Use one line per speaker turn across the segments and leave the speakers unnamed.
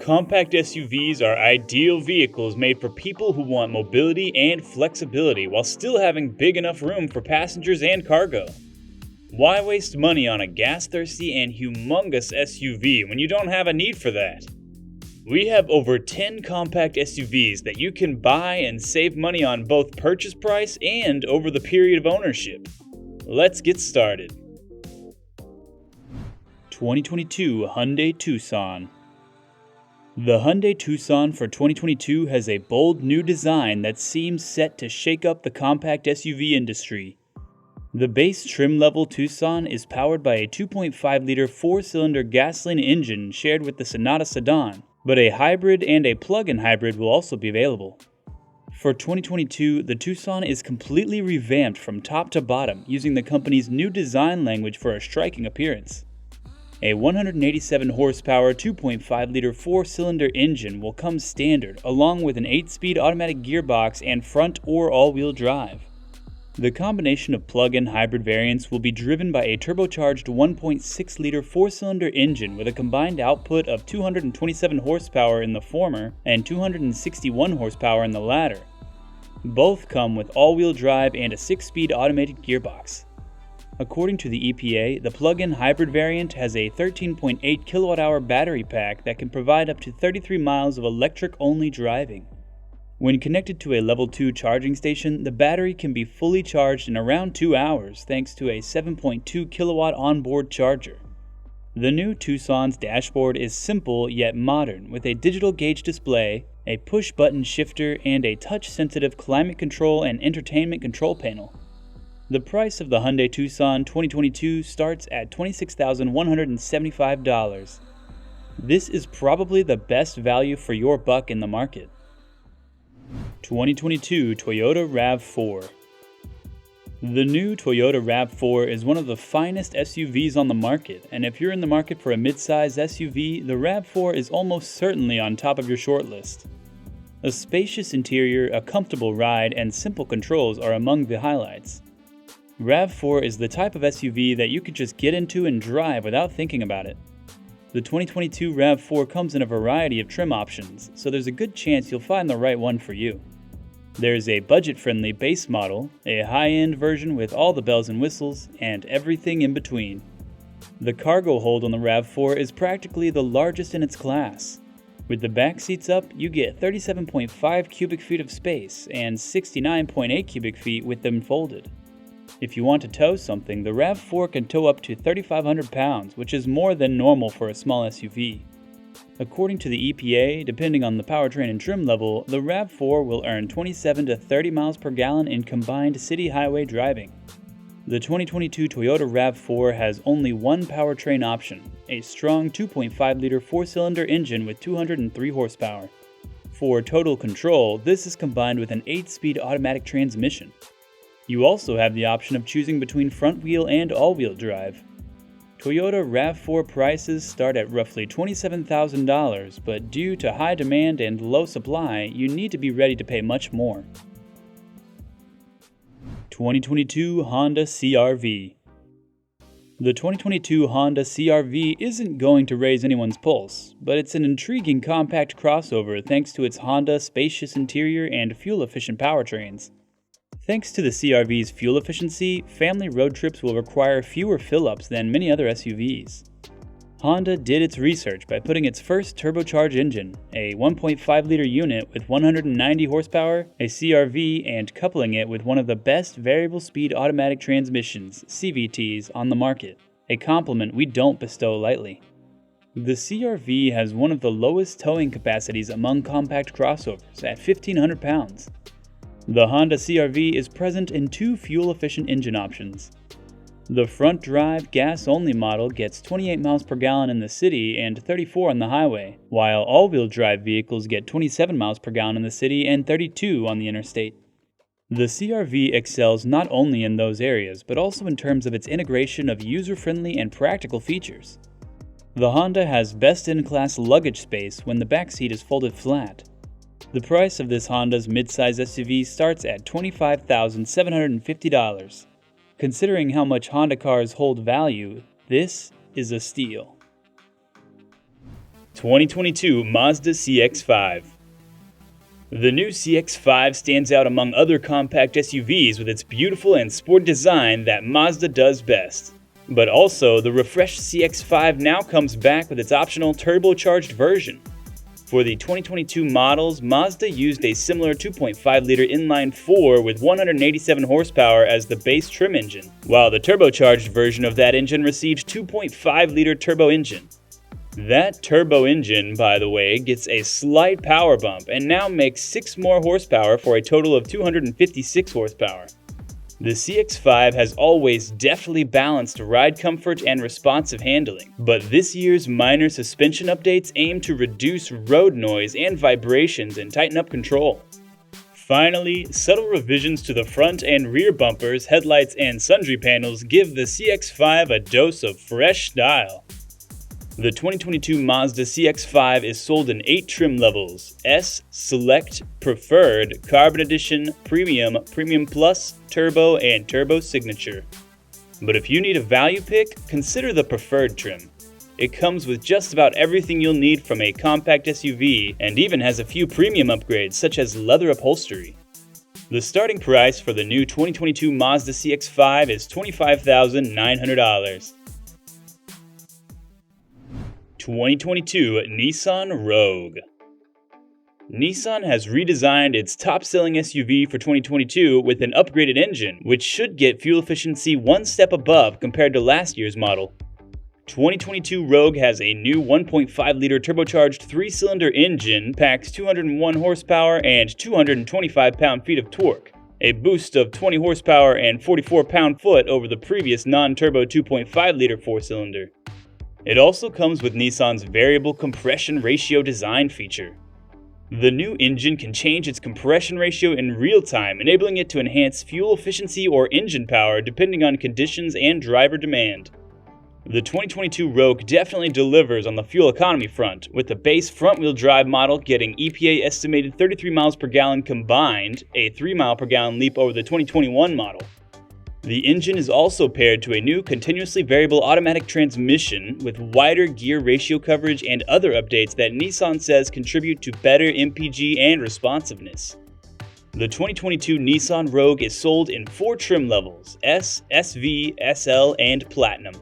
Compact SUVs are ideal vehicles made for people who want mobility and flexibility while still having big enough room for passengers and cargo. Why waste money on a gas-thirsty and humongous SUV when you don't have a need for that? We have over 10 compact SUVs that you can buy and save money on both purchase price and over the period of ownership. Let's get started. 2022 Hyundai Tucson. The Hyundai Tucson for 2022 has a bold new design that seems set to shake up the compact SUV industry. The base trim-level Tucson is powered by a 2.5-liter four-cylinder gasoline engine shared with the Sonata sedan, but a hybrid and a plug-in hybrid will also be available. For 2022, the Tucson is completely revamped from top to bottom using the company's new design language for a striking appearance. A 187 horsepower 2.5-liter four-cylinder engine will come standard along with an 8-speed automatic gearbox and front or all-wheel drive. The combination of plug-in hybrid variants will be driven by a turbocharged 1.6-liter four-cylinder engine with a combined output of 227 horsepower in the former and 261 horsepower in the latter. Both come with all-wheel drive and a 6-speed automated gearbox. According to the EPA, the plug-in hybrid variant has a 13.8 kilowatt-hour battery pack that can provide up to 33 miles of electric-only driving. When connected to a level 2 charging station, the battery can be fully charged in around 2 hours thanks to a 7.2 kilowatt onboard charger. The new Tucson's dashboard is simple yet modern with a digital gauge display, a push-button shifter, and a touch-sensitive climate control and entertainment control panel. The price of the Hyundai Tucson 2022 starts at $26,175. This is probably the best value for your buck in the market. 2022 Toyota RAV4. The new Toyota RAV4 is one of the finest SUVs on the market, and if you're in the market for a mid-size SUV, the RAV4 is almost certainly on top of your shortlist. A spacious interior, a comfortable ride, and simple controls are among the highlights. RAV4 is the type of SUV that you could just get into and drive without thinking about it. The 2022 RAV4 comes in a variety of trim options, so there's a good chance you'll find the right one for you. There's a budget-friendly base model, a high-end version with all the bells and whistles, and everything in between. The cargo hold on the RAV4 is practically the largest in its class. With the back seats up, you get 37.5 cubic feet of space and 69.8 cubic feet with them folded. If you want to tow something, the RAV4 can tow up to 3,500 pounds, which is more than normal for a small SUV. According to the EPA, depending on the powertrain and trim level, the RAV4 will earn 27 to 30 miles per gallon in combined city highway driving. The 2022 Toyota RAV4 has only one powertrain option, a strong 2.5-liter four-cylinder engine with 203 horsepower. For total control, this is combined with an 8-speed automatic transmission. You also have the option of choosing between front-wheel and all-wheel drive. Toyota RAV4 prices start at roughly $27,000, but due to high demand and low supply, you need to be ready to pay much more. 2022 Honda CR-V. The 2022 Honda CR-V isn't going to raise anyone's pulse, but it's an intriguing compact crossover thanks to its Honda spacious interior and fuel-efficient powertrains. Thanks to the CR-V's fuel efficiency, family road trips will require fewer fill-ups than many other SUVs. Honda did its research by putting its first turbocharged engine, a 1.5-liter unit with 190 horsepower, a CR-V, and coupling it with one of the best variable-speed automatic transmissions, CVTs, on the market, a compliment we don't bestow lightly. The CR-V has one of the lowest towing capacities among compact crossovers at 1,500 pounds. The Honda CR-V is present in two fuel-efficient engine options. The front-drive, gas-only model gets 28 miles per gallon in the city and 34 on the highway, while all-wheel drive vehicles get 27 miles per gallon in the city and 32 on the interstate. The CR-V excels not only in those areas, but also in terms of its integration of user-friendly and practical features. The Honda has best-in-class luggage space when the back seat is folded flat. The price of this Honda's midsize SUV starts at $25,750. Considering how much Honda cars hold value, this is a steal. 2022 Mazda CX-5. The new CX-5 stands out among other compact SUVs with its beautiful and sporty design that Mazda does best. But also, the refreshed CX-5 now comes back with its optional turbocharged version. For the 2022 models, Mazda used a similar 2.5-liter inline-4 with 187 horsepower as the base trim engine, while the turbocharged version of that engine received 2.5-liter turbo engine. That turbo engine, by the way, gets a slight power bump and now makes 6 more horsepower for a total of 256 horsepower. The CX-5 has always deftly balanced ride comfort and responsive handling, but this year's minor suspension updates aim to reduce road noise and vibrations and tighten up control. Finally, subtle revisions to the front and rear bumpers, headlights, and sundry panels give the CX-5 a dose of fresh style. The 2022 Mazda CX-5 is sold in 8 trim levels: S, Select, Preferred, Carbon Edition, Premium, Premium Plus, Turbo, and Turbo Signature. But if you need a value pick, consider the Preferred trim. It comes with just about everything you'll need from a compact SUV and even has a few premium upgrades such as leather upholstery. The starting price for the new 2022 Mazda CX-5 is $25,900. 2022 Nissan Rogue. Nissan has redesigned its top-selling SUV for 2022 with an upgraded engine, which should get fuel efficiency one step above compared to last year's model. 2022 Rogue has a new 1.5-liter turbocharged 3-cylinder engine, packs 201 horsepower and 225 pound-feet of torque, a boost of 20 horsepower and 44 pound-foot over the previous non-turbo 2.5-liter 4-cylinder. It also comes with Nissan's variable compression ratio design feature. The new engine can change its compression ratio in real time, enabling it to enhance fuel efficiency or engine power depending on conditions and driver demand. The 2022 Rogue definitely delivers on the fuel economy front, with the base front-wheel drive model getting EPA estimated 33 miles per gallon combined, a 3 mile per gallon leap over the 2021 model. The engine is also paired to a new continuously variable automatic transmission with wider gear ratio coverage and other updates that Nissan says contribute to better MPG and responsiveness. The 2022 Nissan Rogue is sold in 4 trim levels: S, SV, SL, and Platinum.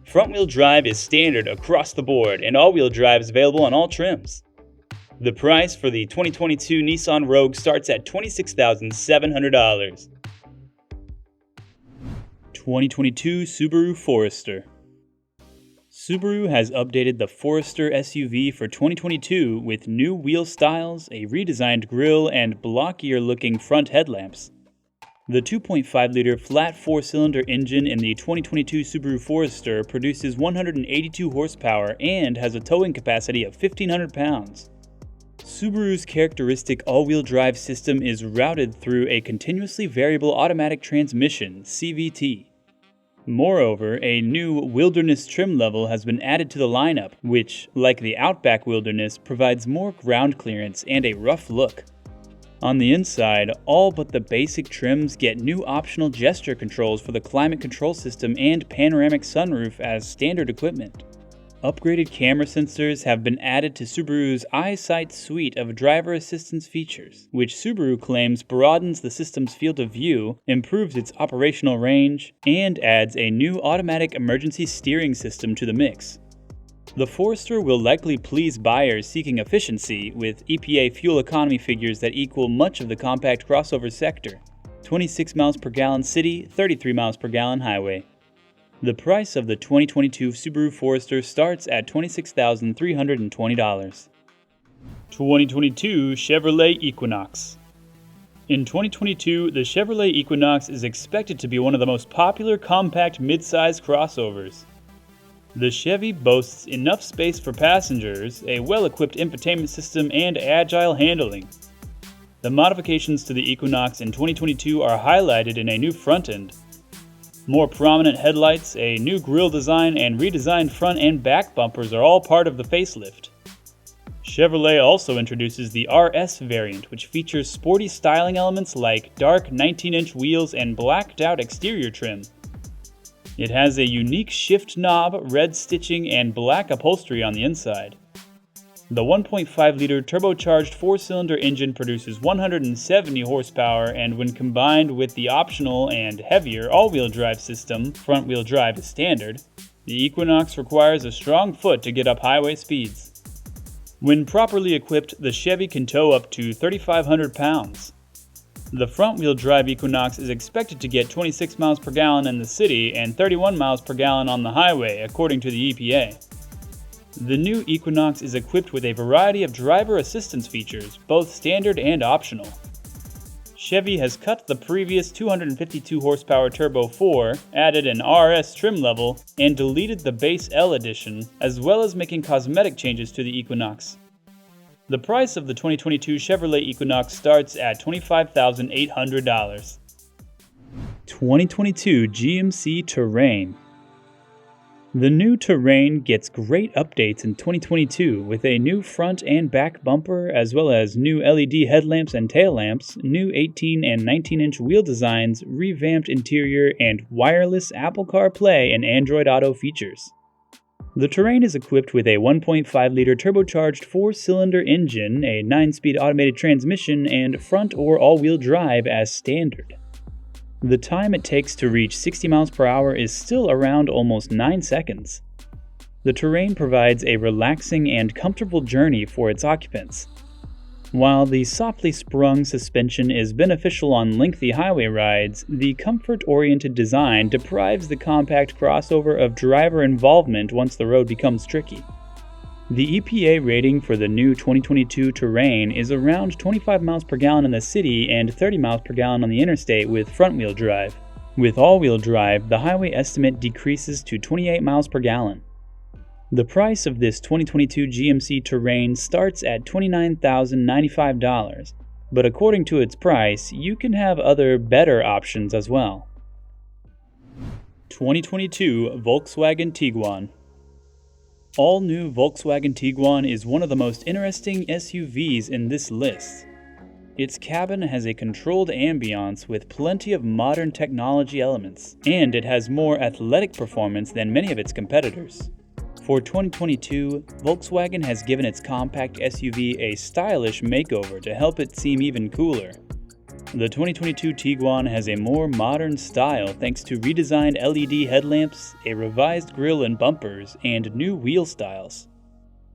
Front-wheel drive is standard across the board, and all-wheel drive is available on all trims. The price for the 2022 Nissan Rogue starts at $26,700. 2022 Subaru Forester. Subaru has updated the Forester SUV for 2022 with new wheel styles, a redesigned grille, and blockier-looking front headlamps. The 2.5-liter flat 4-cylinder engine in the 2022 Subaru Forester produces 182 horsepower and has a towing capacity of 1,500 pounds. Subaru's characteristic all-wheel drive system is routed through a continuously variable automatic transmission, CVT. Moreover, a new Wilderness trim level has been added to the lineup, which, like the Outback Wilderness, provides more ground clearance and a rough look. On the inside, all but the basic trims get new optional gesture controls for the climate control system and panoramic sunroof as standard equipment. Upgraded camera sensors have been added to Subaru's EyeSight suite of driver assistance features, which Subaru claims broadens the system's field of view, improves its operational range, and adds a new automatic emergency steering system to the mix. The Forester will likely please buyers seeking efficiency, with EPA fuel economy figures that equal much of the compact crossover sector: 26 miles per gallon city, 33 miles per gallon highway. The price of the 2022 Subaru Forester starts at $26,320. 2022 Chevrolet Equinox. In 2022, the Chevrolet Equinox is expected to be one of the most popular compact midsize crossovers. The Chevy boasts enough space for passengers, a well-equipped infotainment system, and agile handling. The modifications to the Equinox in 2022 are highlighted in a new front end. More prominent headlights, a new grille design, and redesigned front and back bumpers are all part of the facelift. Chevrolet also introduces the RS variant, which features sporty styling elements like dark 19-inch wheels and blacked-out exterior trim. It has a unique shift knob, red stitching, and black upholstery on the inside. The 1.5-liter turbocharged four-cylinder engine produces 170 horsepower, and when combined with the optional and heavier all-wheel drive system, front-wheel drive is standard, the Equinox requires a strong foot to get up highway speeds. When properly equipped, the Chevy can tow up to 3,500 pounds. The front-wheel drive Equinox is expected to get 26 miles per gallon in the city and 31 miles per gallon on the highway, according to the EPA. The new Equinox is equipped with a variety of driver assistance features, both standard and optional. Chevy has cut the previous 252 horsepower Turbo 4, added an RS trim level, and deleted the base L edition, as well as making cosmetic changes to the Equinox. The price of the 2022 Chevrolet Equinox starts at $25,800. 2022 GMC Terrain. The new Terrain gets great updates in 2022 with a new front and back bumper, as well as new LED headlamps and tail lamps, new 18 and 19-inch wheel designs, revamped interior, and wireless Apple CarPlay and Android Auto features. The Terrain is equipped with a 1.5-liter turbocharged four-cylinder engine, a 9-speed automated transmission, and front or all-wheel drive as standard. The time it takes to reach 60 miles per hour is still around almost 9 seconds. The Terrain provides a relaxing and comfortable journey for its occupants. While the softly sprung suspension is beneficial on lengthy highway rides, the comfort-oriented design deprives the compact crossover of driver involvement once the road becomes tricky. The EPA rating for the new 2022 Terrain is around 25 miles per gallon in the city and 30 miles per gallon on the interstate with front-wheel drive. With all-wheel drive, the highway estimate decreases to 28 miles per gallon. The price of this 2022 GMC Terrain starts at $29,095, but according to its price, you can have other better options as well. 2022 Volkswagen Tiguan. All-new Volkswagen Tiguan is one of the most interesting SUVs in this list. Its cabin has a controlled ambiance with plenty of modern technology elements, and it has more athletic performance than many of its competitors. For 2022, Volkswagen has given its compact SUV a stylish makeover to help it seem even cooler. The 2022 Tiguan has a more modern style thanks to redesigned LED headlamps, a revised grille and bumpers, and new wheel styles.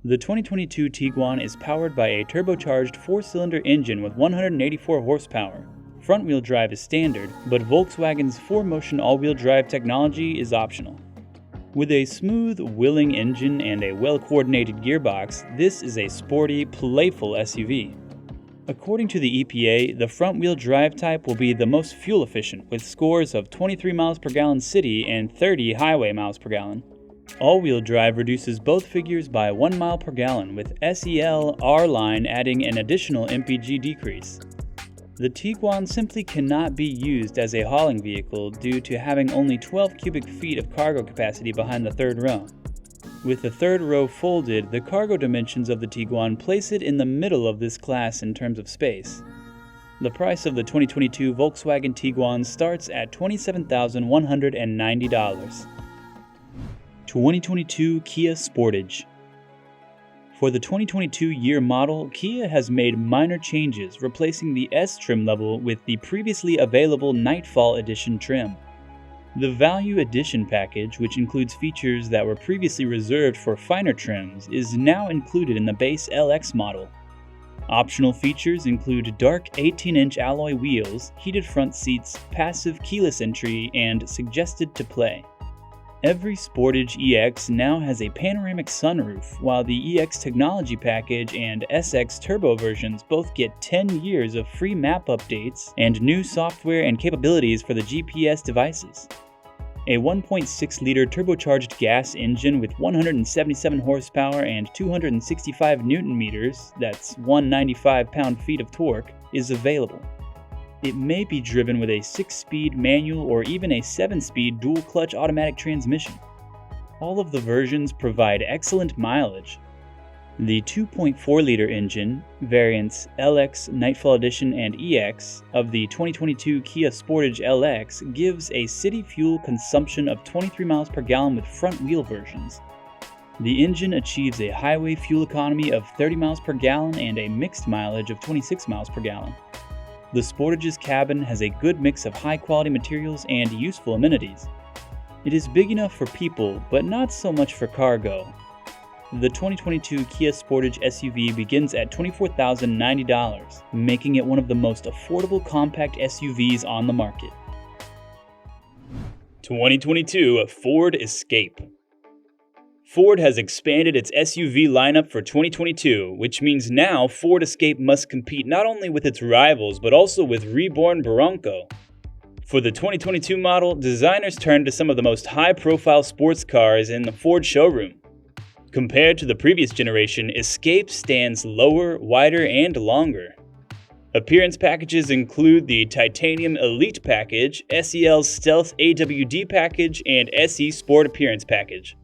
The 2022 Tiguan is powered by a turbocharged four-cylinder engine with 184 horsepower. Front-wheel drive is standard, but Volkswagen's 4Motion all-wheel drive technology is optional. With a smooth, willing engine and a well-coordinated gearbox, this is a sporty, playful SUV. According to the EPA, the front-wheel drive type will be the most fuel-efficient, with scores of 23 miles per gallon city and 30 highway miles per gallon. All-wheel drive reduces both figures by 1 mile per gallon, with SEL R-Line adding an additional MPG decrease. The Tiguan simply cannot be used as a hauling vehicle due to having only 12 cubic feet of cargo capacity behind the third row. With the third row folded, the cargo dimensions of the Tiguan place it in the middle of this class in terms of space. The price of the 2022 Volkswagen Tiguan starts at $27,190. 2022 Kia Sportage. For the 2022 year model, Kia has made minor changes, replacing the S trim level with the previously available Nightfall Edition trim. The Value Edition package, which includes features that were previously reserved for finer trims, is now included in the base LX model. Optional features include dark 18-inch alloy wheels, heated front seats, passive keyless entry, and suggested to play. Every Sportage EX now has a panoramic sunroof, while the EX Technology Package and SX Turbo versions both get 10 years of free map updates and new software and capabilities for the GPS devices. A 1.6-liter turbocharged gas engine with 177 horsepower and 265 Nm, that's 195 pound-feet of torque, is available. It may be driven with a 6-speed manual or even a 7-speed dual-clutch automatic transmission. All of the versions provide excellent mileage. The 2.4-liter engine, variants LX, Nightfall Edition, and EX, of the 2022 Kia Sportage LX gives a city fuel consumption of 23 miles per gallon with front-wheel versions. The engine achieves a highway fuel economy of 30 miles per gallon and a mixed mileage of 26 miles per gallon. The Sportage's cabin has a good mix of high-quality materials and useful amenities. It is big enough for people, but not so much for cargo. The 2022 Kia Sportage SUV begins at $24,090, making it one of the most affordable compact SUVs on the market. 2022 Ford Escape. Ford has expanded its SUV lineup for 2022, which means now Ford Escape must compete not only with its rivals but also with reborn Bronco. For the 2022 model, designers turned to some of the most high-profile sports cars in the Ford showroom. Compared to the previous generation, Escape stands lower, wider, and longer. Appearance packages include the Titanium Elite Package, SEL's Stealth AWD Package, and SE Sport Appearance Package.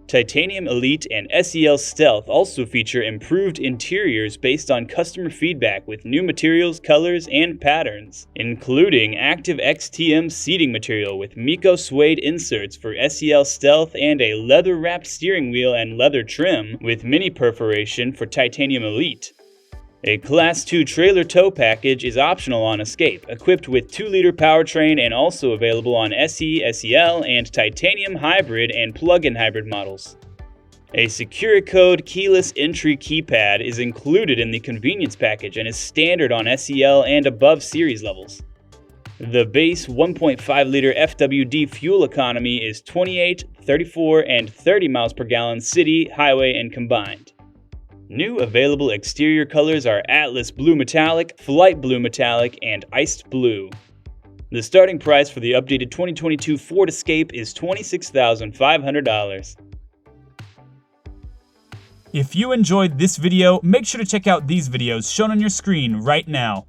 Titanium Elite and SEL Stealth also feature improved interiors based on customer feedback with new materials, colors, and patterns, including active XTM seating material with Miko suede inserts for SEL Stealth and a leather-wrapped steering wheel and leather trim with mini perforation for Titanium Elite. A Class 2 trailer tow package is optional on Escape, equipped with 2-liter powertrain and also available on SE, SEL, and Titanium Hybrid and plug-in hybrid models. A Securicode keyless entry keypad is included in the convenience package and is standard on SEL and above series levels. The base 1.5-liter FWD fuel economy is 28, 34, and 30 miles per gallon city, highway, and combined. New available exterior colors are Atlas Blue Metallic, Flight Blue Metallic, and Iced Blue. The starting price for the updated 2022 Ford Escape is $26,500.
If you enjoyed this video, make sure to check out these videos shown on your screen right now.